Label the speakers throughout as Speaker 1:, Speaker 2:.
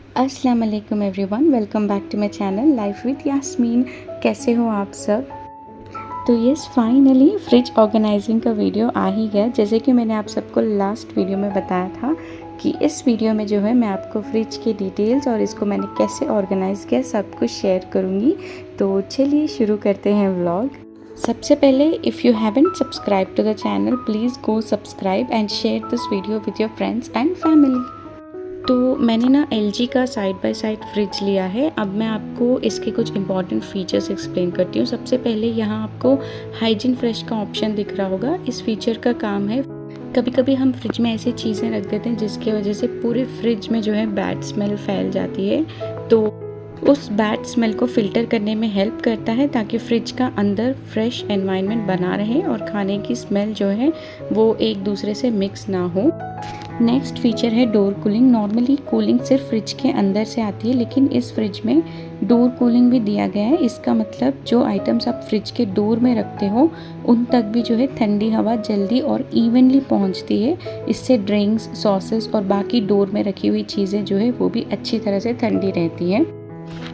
Speaker 1: अस्सलाम वालेकुम everyone, welcome back to my channel life with Yasmin. कैसे हो आप सब? तो यस, फाइनली फ्रिज ऑर्गेनाइजिंग का वीडियो आ ही गया। जैसे कि मैंने आप सबको लास्ट वीडियो में बताया था कि इस वीडियो में जो है मैं आपको फ्रिज की डिटेल्स और इसको मैंने कैसे ऑर्गेनाइज़ किया सब कुछ शेयर करूँगी। तो चलिए शुरू करते हैं व्लॉग। सबसे पहले if you haven't subscribe to the channel please go subscribe and share this video with your friends and family. तो मैंने ना LG का साइड बाय साइड फ्रिज लिया है। अब मैं आपको इसके कुछ इंपॉर्टेंट फीचर्स एक्सप्लेन करती हूँ। सबसे पहले यहाँ आपको हाइजीन फ्रेश का ऑप्शन दिख रहा होगा। इस फीचर का काम है, कभी कभी हम फ्रिज में ऐसी चीज़ें रख देते हैं जिसकी वजह से पूरे फ्रिज में जो है बैड स्मेल फैल जाती है। तो उस बैड स्मेल को फ़िल्टर करने में हेल्प करता है ताकि फ्रिज का अंदर फ्रेश एनवायरनमेंट बना रहे और खाने की स्मेल जो है वो एक दूसरे से मिक्स ना हो। नेक्स्ट फीचर है डोर कूलिंग। नॉर्मली कूलिंग सिर्फ फ्रिज के अंदर से आती है, लेकिन इस फ्रिज में डोर कूलिंग भी दिया गया है। इसका मतलब जो आइटम्स आप फ्रिज के डोर में रखते हो उन तक भी जो है ठंडी हवा जल्दी और इवनली पहुंचती है। इससे ड्रिंक्स, सॉसेस और बाकी डोर में रखी हुई चीज़ें जो है वो भी अच्छी तरह से ठंडी रहती हैं।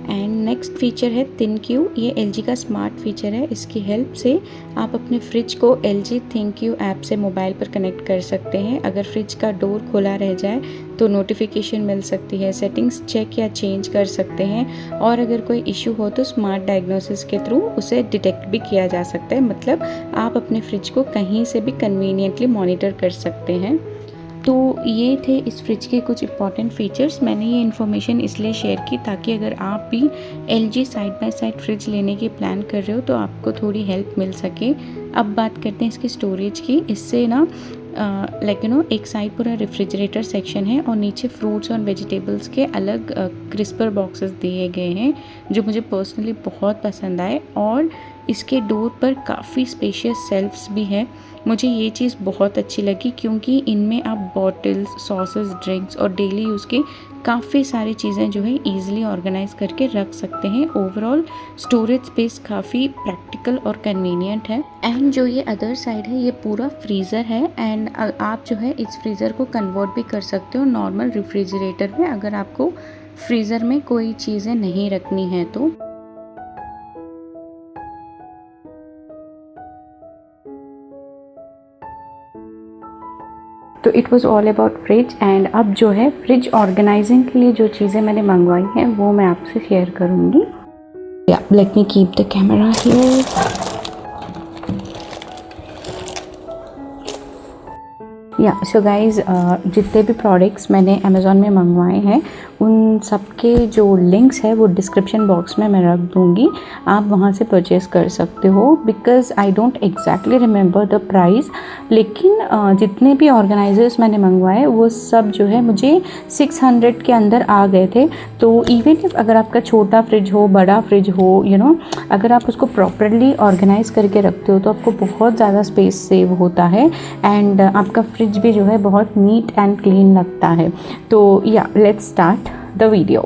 Speaker 1: एंड नेक्स्ट फीचर है ThinQ। ये LG का स्मार्ट फीचर है। इसकी हेल्प से आप अपने फ्रिज को LG ThinQ ऐप से मोबाइल पर कनेक्ट कर सकते हैं। अगर फ्रिज का डोर खुला रह जाए तो नोटिफिकेशन मिल सकती है, सेटिंग्स चेक या चेंज कर सकते हैं और अगर कोई इशू हो तो स्मार्ट डायग्नोसिस के थ्रू उसे डिटेक्ट भी किया जा सकता है। मतलब आप अपने फ्रिज को कहीं से भी कन्वीनियंटली मॉनिटर कर सकते हैं। तो ये थे इस फ्रिज के कुछ इंपॉर्टेंट फीचर्स। मैंने ये इन्फॉर्मेशन इसलिए शेयर की ताकि अगर आप भी LG side by side fridge लेने की प्लान कर रहे हो तो आपको थोड़ी हेल्प मिल सके। अब बात करते हैं इसकी स्टोरेज की। इससे ना एक साइड पूरा रेफ्रिजरेटर सेक्शन है और नीचे फ्रूट्स और वेजिटेबल्स के अलग क्रिस्पर बॉक्सेस दिए गए हैं जो मुझे पर्सनली बहुत पसंद आए। और इसके डोर पर काफ़ी स्पेशियस शेल्फ्स भी हैं। मुझे ये चीज़ बहुत अच्छी लगी क्योंकि इनमें आप बॉटल्स, सॉसेस, ड्रिंक्स और डेली यूज़ की काफ़ी सारी चीज़ें जो है ईजिली ऑर्गेनाइज करके रख सकते हैं। ओवरऑल स्टोरेज स्पेस काफ़ी प्रैक्टिकल और कन्वीनियंट है। एंड जो ये अदर साइड है ये पूरा फ्रीज़र है एंड आप जो है इस फ्रीज़र को कन्वर्ट भी कर सकते हो नॉर्मल रेफ्रिजरेटर में अगर आपको फ्रीज़र में कोई चीज़ें नहीं रखनी है तो। तो it was all about fridge. And अब जो है फ्रिज ऑर्गेनाइजिंग के लिए जो चीज़ें मैंने मंगवाई हैं वो मैं आपसे शेयर करूँगी। Let me keep the camera here. So guys, जितने भी प्रोडक्ट्स मैंने अमेज़ॉन में मंगवाए हैं उन सब के जो लिंक्स है वो डिस्क्रिप्शन बॉक्स में मैं रख दूँगी। आप वहाँ से परचेज़ कर सकते हो। Because I don't exactly remember the price, लेकिन जितने भी ऑर्गेनाइज़र्स मैंने मंगवाए वो सब जो है मुझे 600 के अंदर आ गए थे। तो इवन इफ अगर आपका छोटा फ्रिज हो, बड़ा फ्रिज हो, अगर आप उसको प्रॉपरली ऑर्गेनाइज़ करके रखते हो तो आपको बहुत ज़्यादा स्पेस सेव होता है एंड आपका फ्रिज भी जो है बहुत नीट एंड क्लीन लगता है। तो लेट्स स्टार्ट द वीडियो।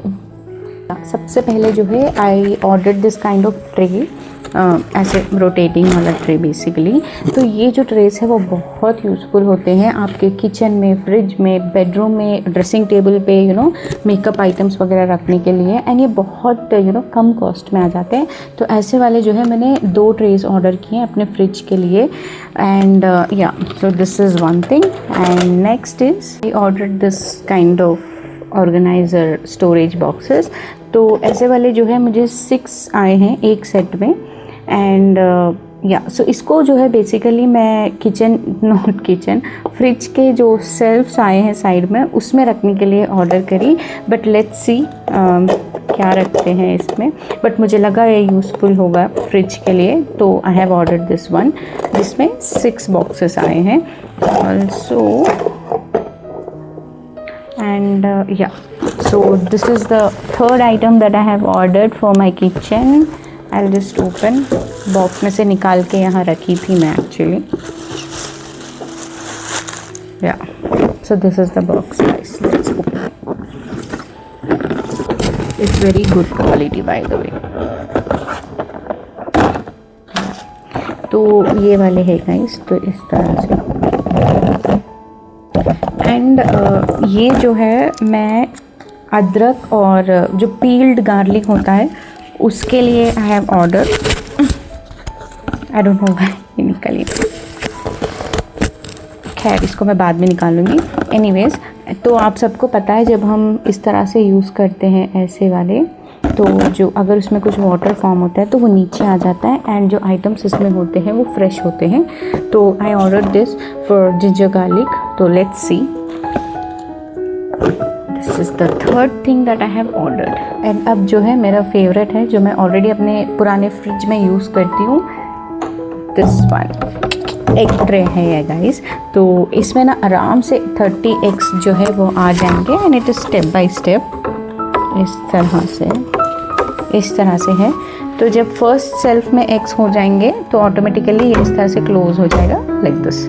Speaker 1: सबसे पहले जो है I ordered this kind of tray, ऐसे रोटेटिंग वाला ट्रे बेसिकली। तो ये जो ट्रेस है वो बहुत यूज़फुल होते हैं आपके किचन में, फ्रिज में, बेडरूम में, ड्रेसिंग टेबल पे मेकअप आइटम्स वगैरह रखने के लिए। एंड ये बहुत कम कॉस्ट में आ जाते हैं। तो ऐसे वाले जो है मैंने 2 ट्रेस ऑर्डर किए हैं अपने फ्रिज के लिए। And so this is one thing. And next is I ordered this kind of organiser storage boxes. तो ऐसे वाले जो है मुझे 6 आए हैं एक सेट में। एंड सो इसको जो है बेसिकली मैं फ्रिज के जो सेल्फ्स आए हैं साइड में उसमें रखने के लिए ऑर्डर करी। बट लेट्स सी क्या रखते हैं इसमें। बट मुझे लगा ये यूज़फुल होगा फ्रिज के लिए, तो आई हैव ऑर्डर्ड दिस वन जिसमें 6 बॉक्सेस आए हैं also. And so this is the third item that I have ordered for my kitchen. I'll just open. Box में से निकाल के यहाँ रखी थी मैं actually. So this is the box guys. Let's open. It's very good quality by the way. तो ये वाले है गाइस, तो इस तरह से। एंड ये जो है मैं अदरक और जो पील्ड गार्लिक होता है उसके लिए I have order, I don't know why ये निकली, खैर इसको मैं बाद में निकालूंगी। एनीवेज, तो आप सबको पता है जब हम इस तरह से यूज़ करते हैं ऐसे वाले, तो जो अगर उसमें कुछ वाटर फॉर्म होता है तो वो नीचे आ जाता है एंड जो आइटम्स इसमें होते हैं वो फ्रेश होते हैं। तो I order this for ginger garlic. तो let's see, this is the third thing that I have ordered. And अब जो है मेरा फेवरेट है, जो मैं ऑलरेडी अपने पुराने फ्रिज में यूज़ करती हूँ, दिस वन एग ट्रे है ये गाइस। तो इसमें ना आराम से 30 एग्स जो है वो आ जाएंगे and it is step by step, इस तरह से है। तो जब फर्स्ट सेल्फ में एग्स हो जाएंगे तो ऑटोमेटिकली ये इस तरह से क्लोज हो जाएगा लाइक दिस।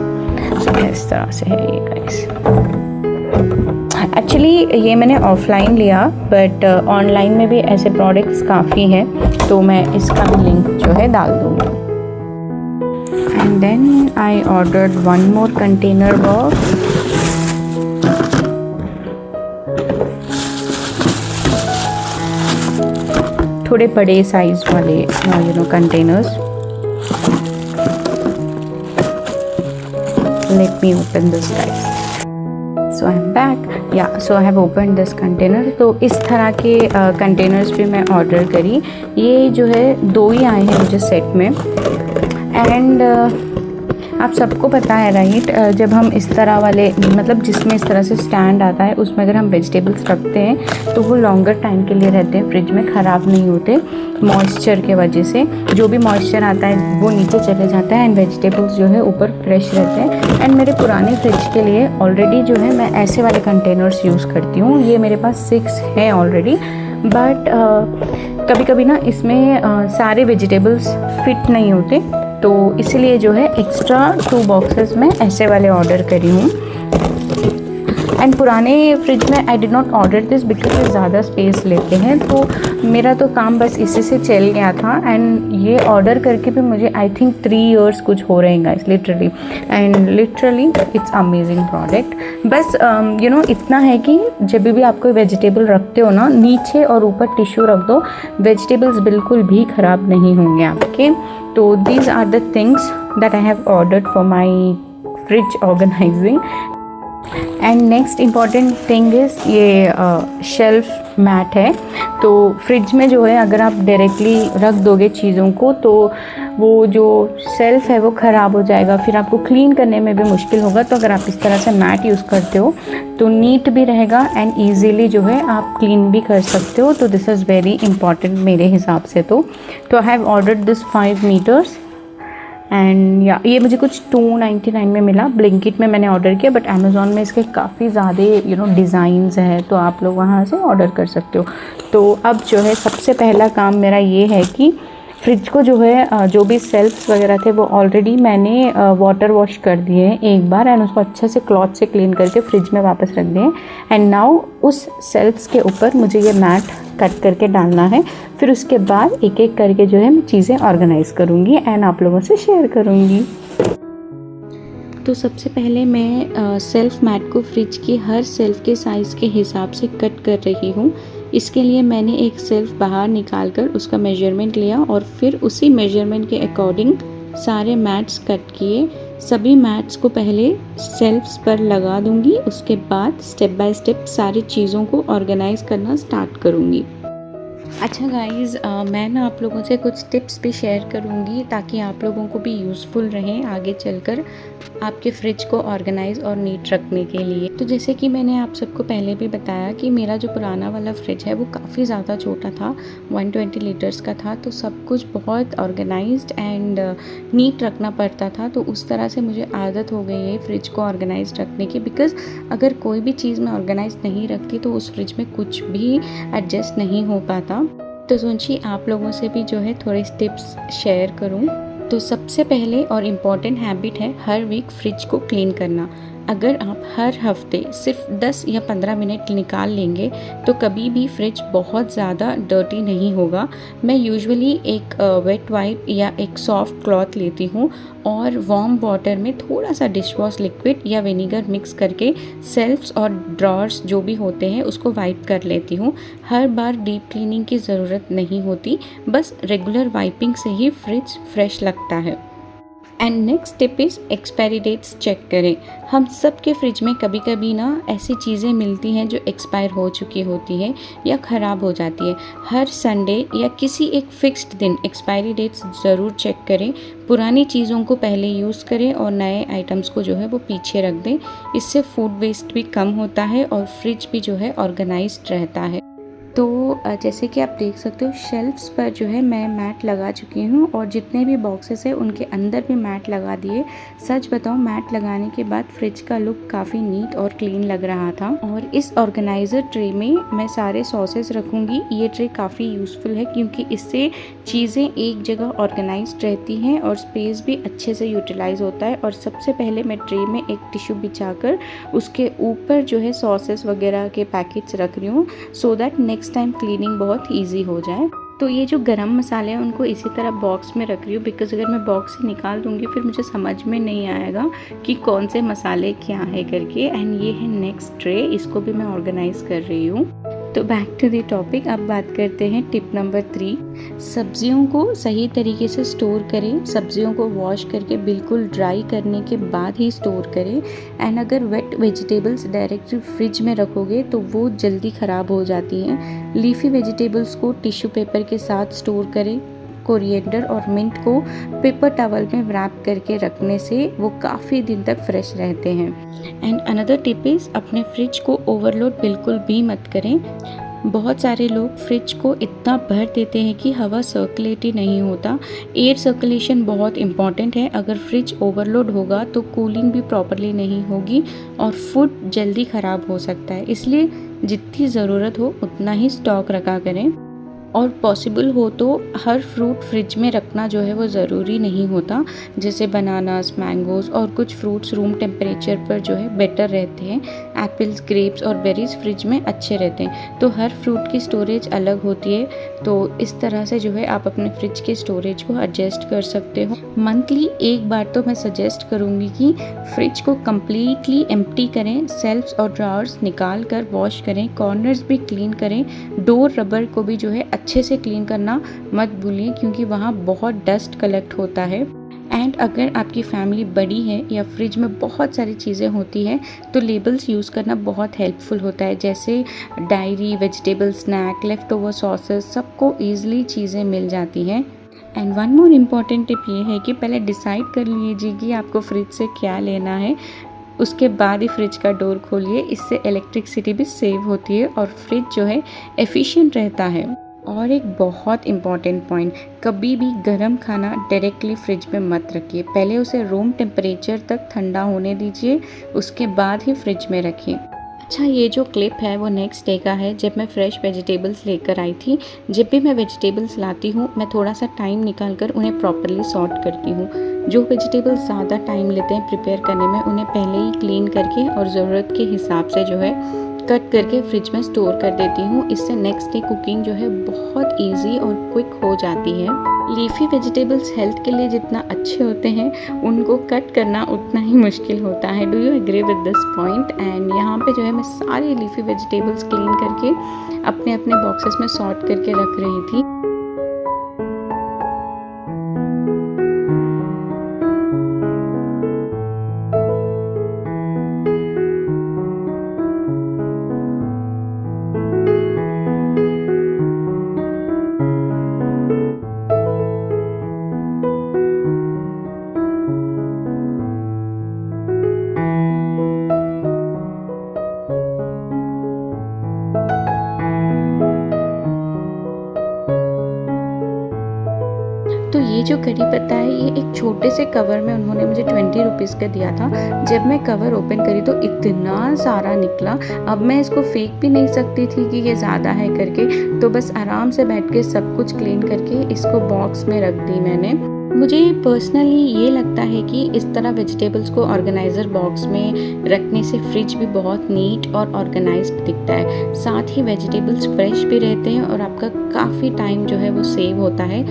Speaker 1: सो इस तरह से है ये गाइस। एक्चुअली ये मैंने ऑफलाइन लिया, बट ऑनलाइन में भी ऐसे प्रोडक्ट्स काफ़ी हैं, तो मैं इसका भी लिंक जो है डाल दूँगी। And then I ordered one more container box. थोड़े बड़े साइज वाले containers. Let me open this guys. So I am back, yeah so I have open this container. तो इस तरह के कंटेनर्स भी मैं ऑर्डर करी। ये जो है 2 ही आए हैं मुझे सेट में। एंड आप सबको पता है राइट, जब हम इस तरह वाले मतलब जिसमें इस तरह से स्टैंड आता है उसमें अगर हम वेजिटेबल्स रखते हैं तो वो लॉन्गर टाइम के लिए रहते हैं फ्रिज में, ख़राब नहीं होते मॉइस्चर के वजह से। जो भी मॉइस्चर आता है वो नीचे चले जाता है एंड वेजिटेबल्स जो है ऊपर फ्रेश रहते हैं। एंड मेरे पुराने फ्रिज के लिए ऑलरेडी जो है मैं ऐसे वाले कंटेनर्स यूज़ करती हूँ। ये मेरे पास 6 हैं ऑलरेडी, बट कभी कभी ना इसमें सारे वेजिटेबल्स फिट नहीं होते, तो इसलिए जो है एक्स्ट्रा 2 बॉक्सेस में ऐसे वाले ऑर्डर करी हूँ। एंड पुराने फ्रिज में I did not order this because ये ज़्यादा स्पेस लेते हैं, तो मेरा तो काम बस इसी से चल गया था। एंड ये ऑर्डर करके भी मुझे आई थिंक 3 years कुछ हो रहे हैं guys, literally. And literally it's amazing product. बस इतना है कि जब भी आप कोई वेजिटेबल रखते हो ना, नीचे और ऊपर टिश्यू रख दो, वेजिटेबल्स बिल्कुल भी ख़राब नहीं होंगे आपके। तो these are the things that I have ordered for my fridge organizing. And next important thing is ये शेल्फ मैट है। तो फ्रिज में जो है अगर आप डायरेक्टली रख दोगे चीज़ों को तो वो जो शेल्फ है वो ख़राब हो जाएगा, फिर आपको क्लीन करने में भी मुश्किल होगा। तो अगर आप इस तरह से मैट यूज़ करते हो तो नीट भी रहेगा एंड ईजीली जो है आप क्लीन भी कर सकते हो। तो दिस इज़ वेरी इंपॉर्टेंट मेरे हिसाब से। तो आई have ordered this 5 meters and या ये मुझे कुछ 299 में मिला। ब्लिंकिट में मैंने ऑर्डर किया, बट अमेज़ॉन में इसके काफ़ी ज़्यादा डिज़ाइंस हैं, तो आप लोग वहाँ से ऑर्डर कर सकते हो। तो अब जो है सबसे पहला काम मेरा ये है कि फ्रिज को जो है जो भी सेल्फ्स वगैरह थे वो ऑलरेडी मैंने वाटर वॉश कर दिए हैं एक बार, एंड उसको अच्छे से क्लॉथ से क्लीन करके फ्रिज में वापस रख दिए। एंड नाउ उस सेल्फ्स के ऊपर मुझे ये मैट कट करके डालना है। फिर उसके बाद एक एक करके जो है मैं चीज़ें ऑर्गेनाइज़ करूँगी एंड आप लोगों से शेयर करूँगी। तो सबसे पहले मैं सेल्फ मैट को फ्रिज की हर सेल्फ के साइज़ के हिसाब से कट कर रही हूँ। इसके लिए मैंने एक सेल्फ बाहर निकाल कर उसका मेजरमेंट लिया और फिर उसी मेजरमेंट के अकॉर्डिंग सारे मैट्स कट किए। सभी मैट्स को पहले सेल्फ्स पर लगा दूंगी, उसके बाद स्टेप बाय स्टेप सारी चीज़ों को ऑर्गेनाइज़ करना स्टार्ट करूंगी। अच्छा गाइज़, मैं ना आप लोगों से कुछ टिप्स भी शेयर करूंगी ताकि आप लोगों को भी यूज़फुल रहें आगे चलकर आपके फ्रिज को ऑर्गेनाइज़ और नीट रखने के लिए। तो जैसे कि मैंने आप सबको पहले भी बताया कि मेरा जो पुराना वाला फ्रिज है वो काफ़ी ज़्यादा छोटा था, 120 लीटर्स का था, तो सब कुछ बहुत ऑर्गेनाइज्ड एंड नीट रखना पड़ता था। तो उस तरह से मुझे आदत हो गई है फ्रिज को ऑर्गेनाइज्ड रखने की, बिकॉज़ अगर कोई भी चीज़ मैं ऑर्गेनाइज नहीं रखती तो उस फ्रिज में कुछ भी एडजस्ट नहीं हो पाता। तो सोचिए आप लोगों से भी जो है थोड़े टिप्स शेयर करूं। तो सबसे पहले और इम्पॉर्टेंट हैबिट है हर वीक फ्रिज को क्लीन करना। अगर आप हर हफ्ते सिर्फ 10 या 15 मिनट निकाल लेंगे तो कभी भी फ्रिज बहुत ज़्यादा डर्टी नहीं होगा। मैं यूजुअली एक वेट वाइप या एक सॉफ्ट क्लॉथ लेती हूँ और वार्म वाटर में थोड़ा सा डिश वॉश लिक्विड या विनीगर मिक्स करके शेल्फ्स और ड्रॉर्स जो भी होते हैं उसको वाइप कर लेती हूँ। हर बार डीप क्लीनिंग की ज़रूरत नहीं होती, बस रेगुलर वाइपिंग से ही फ्रिज फ्रेश लगता है। And next tip is expiry dates check करें। हम सब के फ्रिज में कभी कभी ना ऐसी चीज़ें मिलती हैं जो एक्सपायर हो चुकी होती हैं या ख़राब हो जाती है। हर संडे या किसी एक फिक्स्ड दिन एक्सपायरी डेट्स ज़रूर चेक करें। पुरानी चीज़ों को पहले यूज़ करें और नए आइटम्स को जो है वो पीछे रख दें। इससे फूड वेस्ट भी कम होता है और फ्रिज भी जो है ऑर्गेनाइज्ड रहता है। तो जैसे कि आप देख सकते हो शेल्फ्स पर जो है मैं मैट लगा चुकी हूँ और जितने भी बॉक्सेस हैं उनके अंदर भी मैट लगा दिए। सच बताऊँ, मैट लगाने के बाद फ्रिज का लुक काफ़ी नीट और क्लीन लग रहा था। और इस ऑर्गेनाइज़र ट्रे में मैं सारे सॉसेस रखूँगी। ये ट्रे काफ़ी यूज़फुल है क्योंकि इससे चीज़ें एक जगह ऑर्गेनाइज्ड रहती हैं और स्पेस भी अच्छे से यूटिलाइज़ होता है। और सबसे पहले मैं ट्रे में एक टिश्यू बिछाकर उसके ऊपर जो है सॉसेस वगैरह के पैकेट्स रख रही हूँ so that next time cleaning बहुत ईजी हो जाए। तो ये जो गरम मसाले हैं उनको इसी तरह बॉक्स में रख रही हूँ बिकॉज़ अगर मैं बॉक्स से निकाल दूँगी फिर मुझे समझ में नहीं आएगा कि कौन से मसाले क्या है करके। एंड ये है नेक्स्ट ट्रे, इसको भी मैं ऑर्गेनाइज़ कर रही हूँ। तो बैक टू द टॉपिक, अब बात करते हैं टिप नंबर 3। सब्जियों को सही तरीके से स्टोर करें। सब्जियों को वॉश करके बिल्कुल ड्राई करने के बाद ही स्टोर करें। एंड अगर वेट वेजिटेबल्स डायरेक्टली फ्रिज में रखोगे तो वो जल्दी ख़राब हो जाती हैं। लीफी वेजिटेबल्स को टिश्यू पेपर के साथ स्टोर करें। कोरिएंडर और मिंट को पेपर टॉवल में रैप करके रखने से वो काफ़ी दिन तक फ्रेश रहते हैं। एंड अनदर टिप इज़ अपने फ्रिज को ओवरलोड बिल्कुल भी मत करें। बहुत सारे लोग फ्रिज को इतना भर देते हैं कि हवा सर्कुलेट ही नहीं होता। एयर सर्कुलेशन बहुत इम्पॉर्टेंट है। अगर फ्रिज ओवरलोड होगा तो कूलिंग भी प्रॉपरली नहीं होगी और फूड जल्दी ख़राब हो सकता है। इसलिए जितनी ज़रूरत हो उतना ही स्टॉक रखा करें। और पॉसिबल हो तो हर फ्रूट फ्रिज में रखना जो है वो ज़रूरी नहीं होता। जैसे बनानास, मैंगोज़ और कुछ फ्रूट्स रूम टेम्परेचर पर जो है बेटर रहते हैं। एप्पल्स, ग्रेप्स और बेरीज फ्रिज में अच्छे रहते हैं। तो हर फ्रूट की स्टोरेज अलग होती है, तो इस तरह से जो है आप अपने फ्रिज के स्टोरेज को एडजस्ट कर सकते हो। मंथली एक बार तो मैं सजेस्ट करूँगी कि फ्रिज को कम्प्लीटली एम्प्टी करें। सेल्फ्स और ड्रावर्स निकाल कर वॉश करें। कॉर्नर्स भी क्लीन करें। डोर रबर को भी जो है अच्छे से क्लीन करना मत भूलिए क्योंकि वहाँ बहुत डस्ट कलेक्ट होता है। एंड अगर आपकी फैमिली बड़ी है या फ्रिज में बहुत सारी चीज़ें होती हैं तो लेबल्स यूज़ करना बहुत हेल्पफुल होता है। जैसे dairy, vegetable snack, leftover sauces, सबको ईजिली चीज़ें मिल जाती हैं। And one more important tip ये है कि पहले डिसाइड कर लीजिए कि आपको फ्रिज से क्या लेना है, उसके बाद ही फ्रिज का डोर खोलिए। इससे इलेक्ट्रिसिटी भी सेव होती है और फ्रिज जो है एफिशिएंट रहता है। और एक बहुत इम्पॉर्टेंट पॉइंट, कभी भी गर्म खाना डायरेक्टली फ्रिज में मत रखिए। पहले उसे रूम टेम्परेचर तक ठंडा होने दीजिए, उसके बाद ही फ्रिज में रखिए। अच्छा, ये जो क्लिप है वो नेक्स्ट डे का है जब मैं फ्रेश वेजिटेबल्स लेकर आई थी। जब भी मैं वेजिटेबल्स लाती हूँ मैं थोड़ा सा टाइम निकाल कर उन्हें प्रॉपरली सॉर्ट करती हूँ। जो वेजिटेबल्स ज़्यादा टाइम लेते हैं प्रिपेयर करने में उन्हें पहले ही क्लीन करके और ज़रूरत के हिसाब से जो है कट करके फ्रिज में स्टोर कर देती हूँ। इससे नेक्स्ट डे कुकिंग जो है बहुत इजी और क्विक हो जाती है। लीफी वेजिटेबल्स हेल्थ के लिए जितना अच्छे होते हैं उनको कट करना उतना ही मुश्किल होता है। Do you agree with this point? And यहाँ पे जो है मैं सारे लीफी वेजिटेबल्स क्लीन करके अपने अपने बॉक्सेस में सॉर्ट करके रख रही थी। तो ये जो करी पत्ता है ये एक छोटे से कवर में उन्होंने मुझे 20 रुपीज़ का दिया था। जब मैं कवर ओपन करी तो इतना सारा निकला। अब मैं इसको फेंक भी नहीं सकती थी कि ये ज़्यादा है करके, तो बस आराम से बैठ के सब कुछ क्लीन करके इसको बॉक्स में रख दी मैंने। मुझे पर्सनली ये लगता है कि इस तरह वेजिटेबल्स को ऑर्गेनाइज़र बॉक्स में रखने से फ्रिज भी बहुत नीट और ऑर्गेनाइज्ड दिखता है। साथ ही वेजिटेबल्स फ्रेश भी रहते हैं और आपका काफ़ी टाइम जो है वो सेव होता है।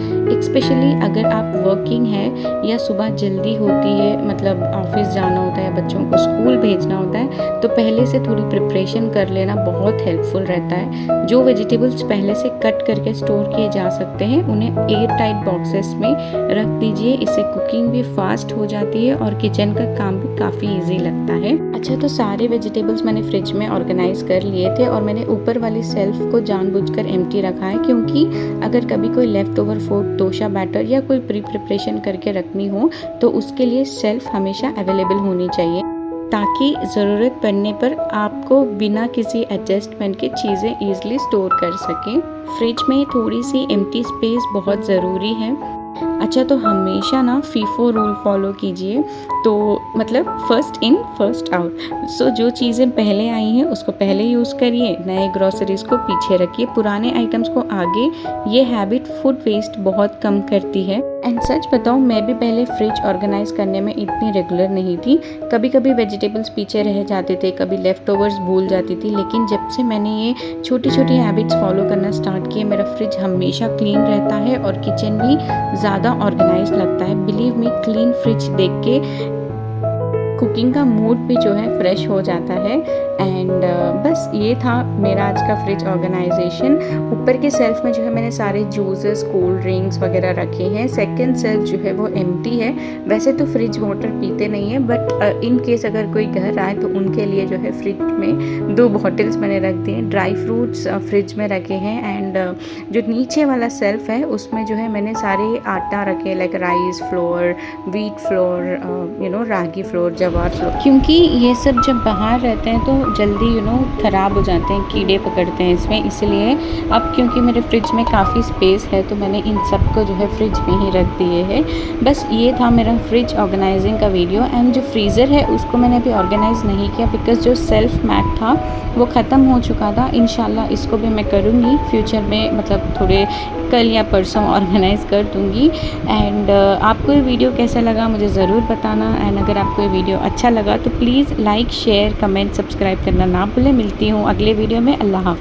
Speaker 1: स्पेशली अगर आप वर्किंग है या सुबह जल्दी होती है, मतलब ऑफिस जाना होता है, बच्चों को स्कूल भेजना होता है, तो पहले से थोड़ी प्रिपरेशन कर लेना बहुत हेल्पफुल रहता है। जो वेजिटेबल्स पहले से कट करके स्टोर किए जा सकते हैं उन्हें एयर टाइट बॉक्सेस में रख दीजिए। इससे कुकिंग भी फास्ट हो जाती है और किचन का काम भी काफ़ी इजी लगता है। अच्छा, तो सारे वेजिटेबल्स मैंने फ्रिज में ऑर्गेनाइज कर लिए थे और मैंने ऊपर वाली सेल्फ को जानबूझकर एम्प्टी रखा है, क्योंकि अगर कभी कोई leftover food, dosa batter या कोई प्री प्रिपरेशन करके रखनी हो तो उसके लिए सेल्फ हमेशा अवेलेबल होनी चाहिए, ताकि ज़रूरत पड़ने पर आपको बिना किसी एडजस्टमेंट के चीज़ें ईजिली स्टोर कर सकें। फ्रिज में थोड़ी सी एम्प्टी स्पेस बहुत ज़रूरी है। अच्छा, तो हमेशा ना फीफो रूल फॉलो कीजिए, तो मतलब फर्स्ट इन फर्स्ट आउट। सो जो चीज़ें पहले आई हैं उसको पहले यूज़ करिए, नए ग्रोसरीज़ को पीछे रखिए, पुराने आइटम्स को आगे। ये हैबिट फूड वेस्ट बहुत कम करती है। एंड सच बताऊँ, मैं भी पहले फ्रिज ऑर्गेनाइज करने में इतनी रेगुलर नहीं थी। कभी कभी वेजिटेबल्स पीछे रह जाते थे, कभी लेफ्ट ओवर्स भूल जाती थी, लेकिन जब से मैंने ये छोटी छोटी हैबिट्स फॉलो करना स्टार्ट किए, मेरा फ्रिज हमेशा क्लीन रहता है और किचन भी ज़्यादा ऑर्गेनाइज्ड लगता है। बिलीव मी, क्लीन फ्रिज देख के कुकिंग का मूड भी जो है फ्रेश हो जाता है। एंड बस ये था मेरा आज का फ्रिज ऑर्गेनाइजेशन। ऊपर के सेल्फ में जो है मैंने सारे जूसेस, कोल्ड ड्रिंक्स वगैरह रखे हैं। सेकंड सेल्फ जो है वो एम्प्टी है। वैसे तो फ्रिज वाटर पीते नहीं है, बट इन केस अगर कोई घर आए तो उनके लिए जो है फ्रिज में 2 बॉटल्स मैंने रख दिए। ड्राई फ्रूट्स फ्रिज में रखे हैं। एंड जो नीचे वाला सेल्फ है उसमें जो है मैंने सारे आटा रखे, like rice flour, wheat flour, ragi flour, jowar flour, क्योंकि ये सब जब बाहर रहते हैं तो जल्दी ख़राब हो जाते हैं, कीड़े पकड़ते हैं इसमें। इसलिए अब क्योंकि मेरे फ्रिज में काफ़ी स्पेस है तो मैंने इन सब को जो है फ्रिज में ही रख दिए हैं। बस ये था मेरा फ्रिज ऑर्गेनाइजिंग का वीडियो। एंड जो फ्रीज़र है उसको मैंने अभी ऑर्गेनाइज़ नहीं किया, बिकॉज़ जो सेल्फ मैट था वो ख़त्म हो चुका था। इंशाल्लाह इसको भी मैं करूँगी फ्यूचर में, मतलब थोड़े कल या परसों ऑर्गेनाइज़ कर दूँगी। एंड आपको ये वीडियो कैसा लगा मुझे ज़रूर बताना। एंड अगर आपको ये वीडियो अच्छा लगा तो please like, share, comment, subscribe करना ना भूलें। मिलती हूँ अगले वीडियो में। अल्लाह हाफ़िज़।